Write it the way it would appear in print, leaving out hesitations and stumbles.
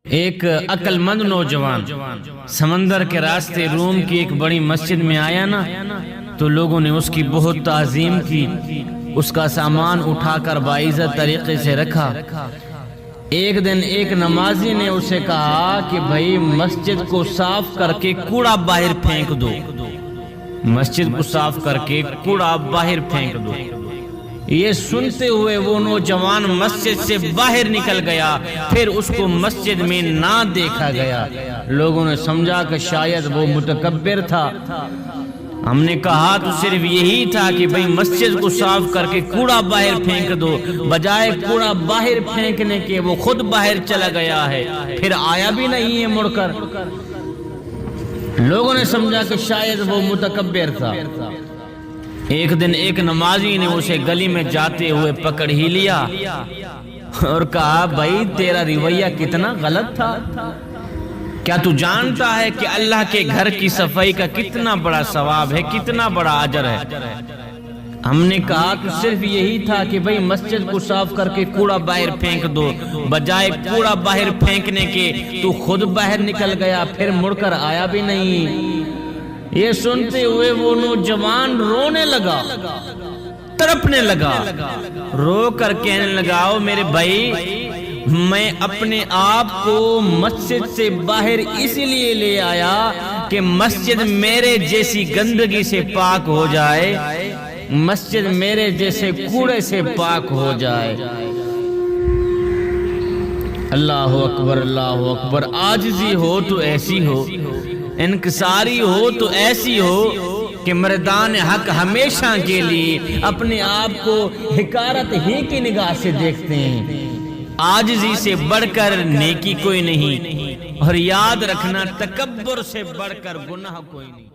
ایک عقل مند نوجوان سمندر کے راستے روم کی ایک بڑی مسجد میں آیا نا، تو لوگوں نے اس کی بہت تعظیم کی، اس کا سامان اٹھا کر باعزت طریقے سے رکھا۔ ایک دن ایک نمازی نے اسے کہا کہ بھائی مسجد کو صاف کر کے کوڑا باہر پھینک دو، مسجد کو صاف کر کے کوڑا باہر پھینک دو۔ یہ سنتے ہوئے وہ نوجوان مسجد سے باہر نکل گیا، پھر اس کو مسجد میں نہ دیکھا گیا۔ لوگوں نے سمجھا کہ شاید وہ متکبر تھا۔ ہم نے کہا تو صرف یہی تھا کہ بھئی مسجد کو صاف کر کے کوڑا باہر پھینک دو، بجائے کوڑا باہر پھینکنے کے وہ خود باہر چلا گیا ہے، پھر آیا بھی نہیں ہے مڑ کر۔ لوگوں نے سمجھا کہ شاید وہ متکبر تھا۔ ایک دن ایک نمازی نے اسے گلی میں جاتے ہوئے پکڑ ہی لیا اور کہا بھائی تیرا رویہ کتنا غلط تھا، کیا تو جانتا ہے کہ اللہ کے گھر کی صفائی کا کتنا بڑا ثواب ہے، کتنا بڑا اجر ہے؟ ہم نے کہا تو صرف یہی تھا کہ بھئی مسجد کو صاف کر کے کوڑا باہر پھینک دو، بجائے کوڑا باہر پھینکنے کے تو خود باہر نکل گیا، پھر مڑ کر آیا بھی نہیں۔ یہ سنتے ہوئے وہ نوجوان رونے لگا، تڑپنے لگا، رو کر کہنے لگا میرے بھائی میں اپنے آپ کو مسجد سے باہر اس لیے لے آیا کہ مسجد میرے جیسی گندگی سے پاک ہو جائے، مسجد میرے جیسے کوڑے سے پاک ہو جائے۔ اللہ اکبر، اللہ اکبر۔ عاجزی ہو تو ایسی ہو، انکساری ہو تو ایسی ہو کہ مردان حق ہمیشہ کے لیے اپنے آپ کو حقارت ہی کی نگاہ سے دیکھتے ہیں۔ عاجزی سے بڑھ کر نیکی کوئی نہیں، اور یاد رکھنا تکبر سے بڑھ کر گناہ کوئی نہیں۔